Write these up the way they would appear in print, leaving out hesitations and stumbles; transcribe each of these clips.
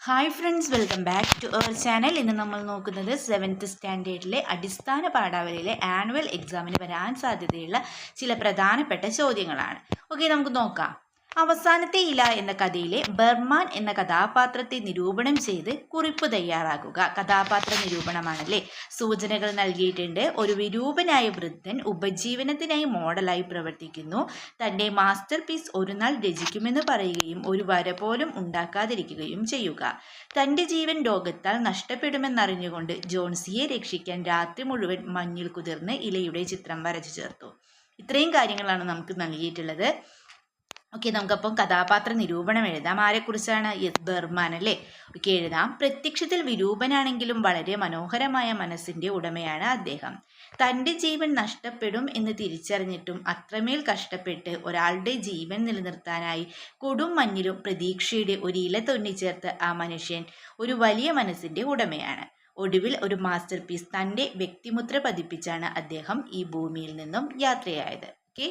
Hi friends, welcome back to our channel. ഇന്ന് നമ്മൾ നോക്കുന്നത് 7th സ്റ്റാൻഡേർഡിലെ അടിസ്ഥാന പാഠാവലിയിലെ ആനുവൽ എക്സാമിന് വരാൻ സാധ്യതയുള്ള ചില പ്രധാനപ്പെട്ട ചോദ്യങ്ങളാണ്. ഓക്കെ, നമുക്ക് നോക്കാം. അവസാനത്തെ ഇല എന്ന കഥയിലെ ബർമാൻ എന്ന കഥാപാത്രത്തെ നിരൂപണം ചെയ്ത് കുറിപ്പ് തയ്യാറാക്കുക. കഥാപാത്ര നിരൂപണമാണല്ലേ. സൂചനകൾ നൽകിയിട്ടുണ്ട്. ഒരു വിരൂപനായ വൃദ്ധൻ ഉപജീവനത്തിനായി മോഡലായി പ്രവർത്തിക്കുന്നു. തൻ്റെ മാസ്റ്റർ പീസ് ഒരു നാൾ രചിക്കുമെന്ന് പറയുകയും ഒരു വര പോലും ഉണ്ടാക്കാതിരിക്കുകയും ചെയ്യുക. തൻ്റെ ജീവൻ രോഗത്താൽ നഷ്ടപ്പെടുമെന്നറിഞ്ഞുകൊണ്ട് ജോൺസിയെ രക്ഷിക്കാൻ രാത്രി മുഴുവൻ മഞ്ഞിൽ കുതിർന്ന് ഇലയുടെ ചിത്രം വരച്ചു ചേർത്തു. ഇത്രയും കാര്യങ്ങളാണ് നമുക്ക് നൽകിയിട്ടുള്ളത്. ഓക്കെ, നമുക്കപ്പം കഥാപാത്ര നിരൂപണം എഴുതാം. ആരെക്കുറിച്ചാണ്? ബർമാൻ അല്ലേ. ഓക്കെ, എഴുതാം. പ്രത്യക്ഷത്തിൽ വിരൂപനാണെങ്കിലും വളരെ മനോഹരമായ മനസ്സിൻ്റെ ഉടമയാണ് അദ്ദേഹം. തൻ്റെ ജീവൻ നഷ്ടപ്പെടും എന്ന് തിരിച്ചറിഞ്ഞിട്ടും അത്രമേൽ കഷ്ടപ്പെട്ട് ഒരാളുടെ ജീവൻ നിലനിർത്താനായി കൊടും മഞ്ഞിലും പ്രതീക്ഷയുടെ ഒരു ഇല തൊന്നിച്ചേർത്ത് ആ മനുഷ്യൻ ഒരു വലിയ മനസ്സിൻ്റെ ഉടമയാണ്. ഒടുവിൽ ഒരു മാസ്റ്റർ പീസ് തൻ്റെ വ്യക്തിമുദ്ര പതിപ്പിച്ചാണ് അദ്ദേഹം ഈ ഭൂമിയിൽ നിന്നും യാത്രയായത്. ഓക്കെ,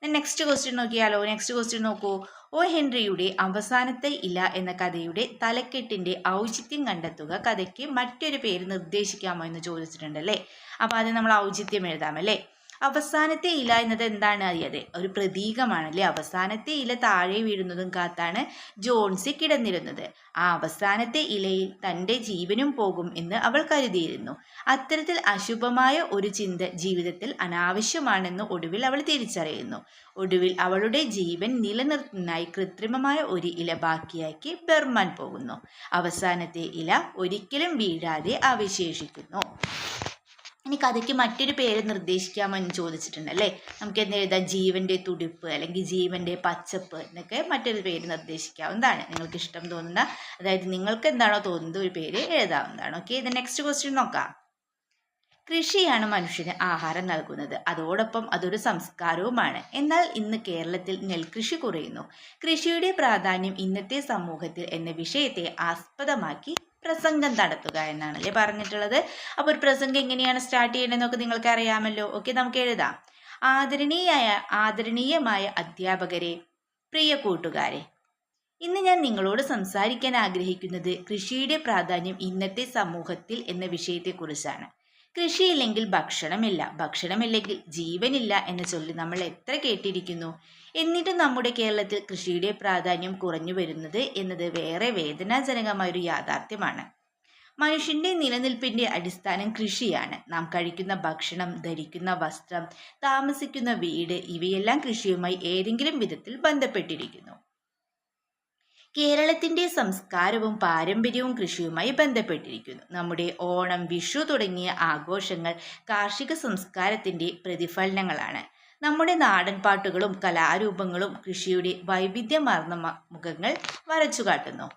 നെക്സ്റ്റ് ക്വസ്റ്റ്യൻ നോക്കിയാലോ. നെക്സ്റ്റ് ക്വസ്റ്റ്യൻ നോക്കൂ. ഒ ഹെൻറിയുടെ അവസാനത്തെ ഇല എന്ന കഥയുടെ തലക്കെട്ടിന്റെ ഔചിത്യം കണ്ടെത്തുക. കഥയ്ക്ക് മറ്റൊരു പേര് നിർദ്ദേശിക്കാമോ എന്ന് ചോദിച്ചിട്ടുണ്ടല്ലേ. അപ്പോൾ അത് നമ്മൾ ഔചിത്യം എഴുതാമല്ലേ. അവസാനത്തെ ഇല എന്നത് എന്താണ്? അതെ, ഒരു പ്രതീകമാണല്ലേ. അവസാനത്തെ ഇല താഴെ വീഴുന്നതും കാത്താണ് ജോൺസി കിടന്നിരുന്നത്. ആ അവസാനത്തെ ഇലയിൽ തൻ്റെ ജീവനും പോകും എന്ന് അവൾ കരുതിയിരുന്നു. അത്തരത്തിൽ അശുഭമായ ഒരു ചിന്ത ജീവിതത്തിൽ അനാവശ്യമാണെന്ന് ഒടുവിൽ അവൾ തിരിച്ചറിയുന്നു. ഒടുവിൽ അവളുടെ ജീവൻ നിലനിർത്തുന്നതിനായി കൃത്രിമമായ ഒരു ഇല ബാക്കിയാക്കി ബർമാൻ പോകുന്നു. അവസാനത്തെ ഇല ഒരിക്കലും വീഴാതെ അവശേഷിക്കുന്നു. ഇനി കഥയ്ക്ക് മറ്റൊരു പേര് നിർദ്ദേശിക്കാമോ എന്ന് ചോദിച്ചിട്ടുണ്ടല്ലേ. നമുക്ക് എന്ത് എഴുതാം? ജീവന്റെ തുടിപ്പ് അല്ലെങ്കിൽ ജീവന്റെ പച്ചപ്പ് എന്നൊക്കെ മറ്റൊരു പേര് നിർദ്ദേശിക്കാവുന്നതാണ്. നിങ്ങൾക്ക് ഇഷ്ടം തോന്നുന്ന, അതായത് നിങ്ങൾക്ക് എന്താണോ തോന്നുന്നത് ഒരു പേര് എഴുതാവുന്നതാണ്. ഓക്കെ, ഇത് നെക്സ്റ്റ് ക്വസ്റ്റ്യൻ നോക്കാം. കൃഷിയാണ് മനുഷ്യന് ആഹാരം നൽകുന്നത്. അതോടൊപ്പം അതൊരു സംസ്കാരവുമാണ്. എന്നാൽ ഇന്ന് കേരളത്തിൽ നെൽകൃഷി കുറയുന്നു. കൃഷിയുടെ പ്രാധാന്യം ഇന്നത്തെ സമൂഹത്തിൽ എന്ന വിഷയത്തെ ആസ്പദമാക്കി പ്രസംഗം നടത്തുക എന്നാണല്ലേ പറഞ്ഞിട്ടുള്ളത്. അപ്പോൾ ഒരു പ്രസംഗം എങ്ങനെയാണ് സ്റ്റാർട്ട് ചെയ്യേണ്ടതെന്നൊക്കെ നിങ്ങൾക്ക് അറിയാമല്ലോ. ഓക്കെ, നമുക്ക് എഴുതാം. ആദരണീയമായ അധ്യാപകരെ, പ്രിയ കൂട്ടുകാരെ, ഇന്ന് ഞാൻ നിങ്ങളോട് സംസാരിക്കാൻ ആഗ്രഹിക്കുന്നത് കൃഷിയുടെ പ്രാധാന്യം ഇന്നത്തെ സമൂഹത്തിൽ എന്ന വിഷയത്തെക്കുറിച്ചാണ്. കൃഷിയില്ലെങ്കിൽ ഭക്ഷണമില്ല, ഭക്ഷണമില്ലെങ്കിൽ ജീവനില്ല എന്ന ചൊല്ലി നമ്മൾ എത്ര കേട്ടിരിക്കുന്നു. എന്നിട്ടും നമ്മുടെ കേരളത്തിൽ കൃഷിയുടെ പ്രാധാന്യം കുറഞ്ഞു വരുന്നത് എന്നത് വേറെ വേദനാജനകമായൊരു യാഥാർത്ഥ്യമാണ്. മനുഷ്യന്റെ നിലനിൽപ്പിന്റെ അടിസ്ഥാനം കൃഷിയാണ്. നാം കഴിക്കുന്ന ഭക്ഷണം, ധരിക്കുന്ന വസ്ത്രം, താമസിക്കുന്ന വീട് ഇവയെല്ലാം കൃഷിയുമായി ഏതെങ്കിലും വിധത്തിൽ ബന്ധപ്പെട്ടിരിക്കുന്നു. കേരളത്തിന്റെ സംസ്കാരവും പാരമ്പര്യവും കൃഷിയുമായി ബന്ധപ്പെട്ടിരിക്കുന്നു. നമ്മുടെ ഓണം, വിഷു തുടങ്ങിയ ആഘോഷങ്ങൾ കാർഷിക സംസ്കാരത്തിന്റെ പ്രതിഫലനങ്ങളാണ്. നമ്മുടെ നാടൻ പാട്ടുകളും കലാരൂപങ്ങളും കൃഷിയുടെ വൈവിധ്യമാർന്ന മുഖങ്ങൾ വരച്ചുകാട്ടുന്നു.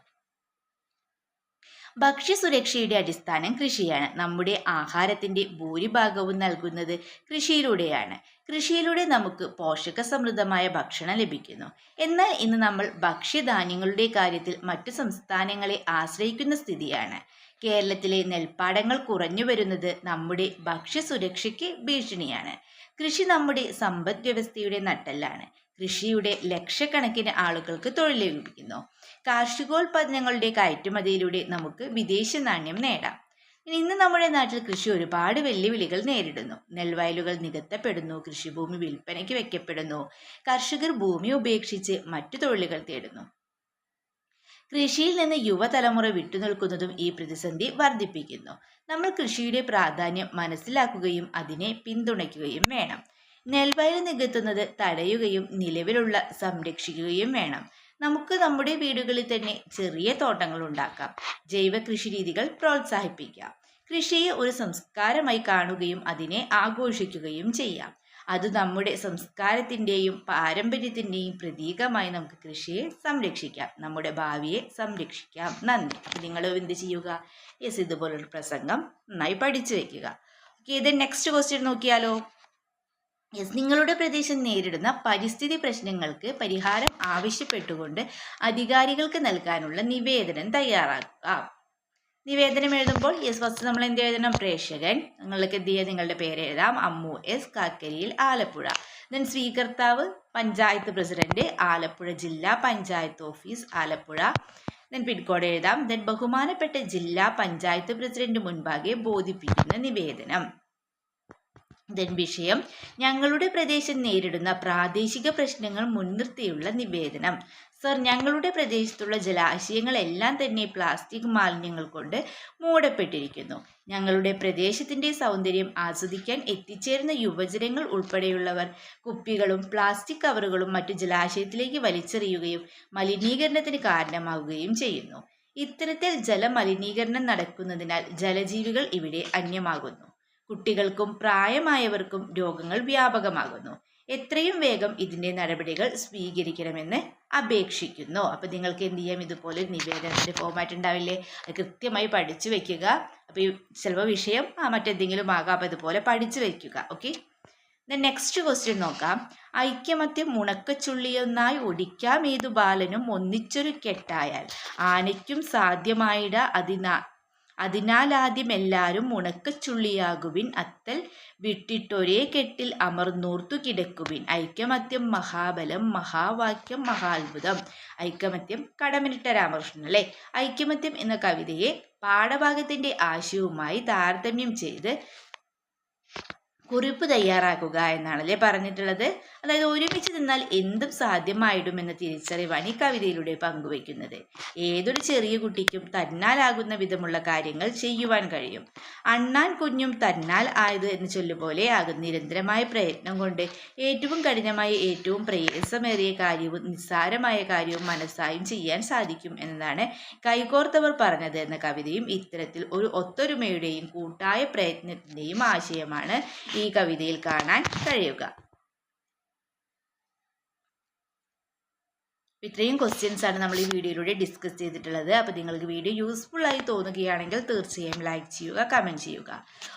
ഭക്ഷ്യസുരക്ഷയുടെ അടിസ്ഥാനം കൃഷിയാണ്. നമ്മുടെ ആഹാരത്തിന്റെ ഭൂരിഭാഗവും നൽകുന്നത് കൃഷിയിലൂടെയാണ്. കൃഷിയിലൂടെ നമുക്ക് പോഷക സമൃദ്ധമായ ഭക്ഷണം ലഭിക്കുന്നു. എന്നാൽ ഇന്ന് നമ്മൾ ഭക്ഷ്യധാന്യങ്ങളുടെ കാര്യത്തിൽ മറ്റു സംസ്ഥാനങ്ങളെ ആശ്രയിക്കുന്ന സ്ഥിതിയാണ്. കേരളത്തിലെ നെൽപ്പാടങ്ങൾ കുറഞ്ഞു വരുന്നത് നമ്മുടെ ഭക്ഷ്യസുരക്ഷയ്ക്ക് ഭീഷണിയാണ്. കൃഷി നമ്മുടെ സമ്പദ് വ്യവസ്ഥയുടെ നട്ടെല്ലാണ്. കൃഷിയുടെ ലക്ഷക്കണക്കിന് ആളുകൾക്ക് തൊഴിൽ ലഭിക്കുന്നു. കാർഷികോൽപ്പന്നങ്ങളുടെ കയറ്റുമതിയിലൂടെ നമുക്ക് വിദേശ നാണ്യം നേടാം. ഇന്ന് നമ്മുടെ നാട്ടിൽ കൃഷി ഒരുപാട് വെല്ലുവിളികൾ നേരിടുന്നു. നെൽവയലുകൾ നികത്തപ്പെടുന്നു, കൃഷിഭൂമി വിൽപ്പനയ്ക്ക് വെക്കപ്പെടുന്നു, കർഷകർ ഭൂമി ഉപേക്ഷിച്ച് മറ്റു തൊഴിലുകൾ തേടുന്നു. കൃഷിയിൽ നിന്ന് യുവതലമുറ വിട്ടുനിൽക്കുന്നതും ഈ പ്രതിസന്ധി വർദ്ധിപ്പിക്കുന്നു. നമ്മൾ കൃഷിയുടെ പ്രാധാന്യം മനസ്സിലാക്കുകയും അതിനെ പിന്തുണയ്ക്കുകയും വേണം. നെൽവയൽ നികത്തുന്നത് തടയുകയും നിലവിലുള്ള സംരക്ഷിക്കുകയും വേണം. നമുക്ക് നമ്മുടെ വീടുകളിൽ തന്നെ ചെറിയ തോട്ടങ്ങൾ ഉണ്ടാക്കാം. ജൈവ കൃഷി രീതികൾ പ്രോത്സാഹിപ്പിക്കാം. കൃഷിയെ ഒരു സംസ്കാരമായി കാണുകയും അതിനെ ആഘോഷിക്കുകയും ചെയ്യാം. അത് നമ്മുടെ സംസ്കാരത്തിൻ്റെയും പാരമ്പര്യത്തിൻ്റെയും പ്രതീകമായി നമുക്ക് കൃഷിയെ സംരക്ഷിക്കാം, നമ്മുടെ ഭാവിയെ സംരക്ഷിക്കാം. നന്ദി. അപ്പം നിങ്ങൾ എന്ത് ചെയ്യുക? യെസ്, ഇതുപോലൊരു പ്രസംഗം നന്നായി പഠിച്ചു വയ്ക്കുക. ഓക്കെ, ഇത് നെക്സ്റ്റ് ക്വസ്റ്റ്യൻ നോക്കിയാലോ. യെസ്, നിങ്ങളുടെ പ്രദേശം നേരിടുന്ന പരിസ്ഥിതി പ്രശ്നങ്ങൾക്ക് പരിഹാരം ആവശ്യപ്പെട്ടുകൊണ്ട് അധികാരികൾക്ക് നൽകാനുള്ള നിവേദനം തയ്യാറാക്കുക. നിവേദനം എഴുതുമ്പോൾ യെസ്, ഫസ്റ്റ് നമ്മൾ എന്ത് എഴുതണം? പ്രേക്ഷകൻ. നിങ്ങൾക്ക് എന്ത് ചെയ്യുക? നിങ്ങളുടെ പേര് എഴുതാം. അമ്മു എസ്, കാക്കരിയിൽ, ആലപ്പുഴ. ദെൻ സ്വീകർത്താവ് പഞ്ചായത്ത് പ്രസിഡന്റ് ആലപ്പുഴ ജില്ലാ panchayat office Alappuzha. Then pincode എഴുതാം. ദെൻ ബഹുമാനപ്പെട്ട ജില്ലാ പഞ്ചായത്ത് പ്രസിഡന്റ് മുൻപാകെ ബോധിപ്പിക്കുന്ന നിവേദനം. ദെൻ വിഷയം ഞങ്ങളുടെ പ്രദേശം നേരിടുന്ന പ്രാദേശിക പ്രശ്നങ്ങൾ മുൻനിർത്തിയുള്ള നിവേദനം. സർ, ഞങ്ങളുടെ പ്രദേശത്തുള്ള ജലാശയങ്ങളെല്ലാം തന്നെ പ്ലാസ്റ്റിക് മാലിന്യങ്ങൾ കൊണ്ട് മൂടപ്പെട്ടിരിക്കുന്നു. ഞങ്ങളുടെ പ്രദേശത്തിൻ്റെ സൗന്ദര്യം ആസ്വദിക്കാൻ എത്തിച്ചേരുന്ന യുവജനങ്ങൾ ഉൾപ്പെടെയുള്ളവർ കുപ്പികളും പ്ലാസ്റ്റിക് കവറുകളും മറ്റു ജലാശയത്തിലേക്ക് വലിച്ചെറിയുകയും മലിനീകരണത്തിന് കാരണമാവുകയും ചെയ്യുന്നു. ഇത്തരത്തിൽ ജലമലിനീകരണം നടക്കുന്നതിനാൽ ജലജീവികൾ ഇവിടെ അന്യമാകുന്നു. കുട്ടികൾക്കും പ്രായമായവർക്കും രോഗങ്ങൾ വ്യാപകമാകുന്നു. എത്രയും വേഗം ഇതിൻ്റെ നടപടികൾ സ്വീകരിക്കണമെന്ന് അപേക്ഷിക്കുന്നു. അപ്പോൾ നിങ്ങൾക്ക് എന്ത് ചെയ്യാം, ഇതുപോലെ നിവേദനത്തിൻ്റെ ഫോമാറ്റ് ഉണ്ടാവില്ലേ, അത് കൃത്യമായി പഠിച്ചു വയ്ക്കുക. അപ്പോൾ ഈ ചിലപ്പോൾ വിഷയം മറ്റെന്തെങ്കിലും ആകാം, അപ്പോൾ ഇതുപോലെ പഠിച്ചു വയ്ക്കുക. ഓക്കെ, നെക്സ്റ്റ് ക്വസ്റ്റ്യൻ നോക്കാം. ഐക്യമത്യം മുണക്കച്ചുള്ളിയൊന്നായി ഒടിക്കാം ഏതു ബാലനും ഒന്നിച്ചൊരു കെട്ടായാൽ ആനയ്ക്കും സാധ്യമായിട അതിനാലാദ്യം എല്ലാവരും ഉണക്കച്ചുള്ളിയാകുവിൻ അത്തൽ വിട്ടിട്ടൊരേ കെട്ടിൽ അമർന്നൂർത്തു കിടക്കുവിൻ. ഐക്യമത്യം മഹാബലം മഹാവാക്യം മഹാത്ഭുതം. ഐക്യമത്യം കടമനിട്ട രാമകൃഷ്ണൻ അല്ലേ. ഐക്യമത്യം എന്ന കവിതയെ പാഠഭാഗത്തിൻ്റെ ആശയവുമായി താരതമ്യം ചെയ്ത് കുറിപ്പ് തയ്യാറാക്കുക എന്നാണല്ലേ പറഞ്ഞിട്ടുള്ളത്. അതായത് ഒരുമിച്ച് നിന്നാൽ എന്തും സാധ്യമായിടുമെന്ന തിരിച്ചറിവാണ് ഈ കവിതയിലൂടെ പങ്കുവയ്ക്കുന്നത്. ഏതൊരു ചെറിയ കുട്ടിക്കും തന്നാലാകുന്ന വിധമുള്ള കാര്യങ്ങൾ ചെയ്യുവാൻ കഴിയും. അണ്ണാൻ കുഞ്ഞും തന്നാൽ ആയത് എന്ന് ചൊല്ലുപോലെ ആകും. നിരന്തരമായ പ്രയത്നം കൊണ്ട് ഏറ്റവും കഠിനമായ ഏറ്റവും പ്രയാസമേറിയ കാര്യവും നിസ്സാരമായ കാര്യവും മനസ്സായും ചെയ്യാൻ സാധിക്കും എന്നതാണ് കൈകോർത്തവർ പറഞ്ഞത് എന്ന കവിതയും ഇത്തരത്തിൽ ഒരു ഒത്തൊരുമയുടെയും കൂട്ടായ പ്രയത്നത്തിൻ്റെയും ആശയമാണ് ഈ കവിതയിൽ കാണാൻ കഴിയുക. ഇത്രയും ക്വസ്റ്റ്യൻസ് ആണ് നമ്മൾ ഈ വീഡിയോയിലൂടെ ഡിസ്കസ് ചെയ്തിട്ടുള്ളത്. അപ്പോൾ നിങ്ങൾക്ക് വീഡിയോ യൂസ്ഫുൾ ആയി തോന്നുകയാണെങ്കിൽ തീർച്ചയായും ലൈക്ക് ചെയ്യുക, കമൻറ്റ് ചെയ്യുക.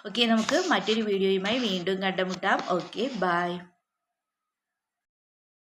ഓക്കെ, നമുക്ക് മറ്റൊരു വീഡിയോയുമായി വീണ്ടും കണ്ടുമുട്ടാം. Okay, by.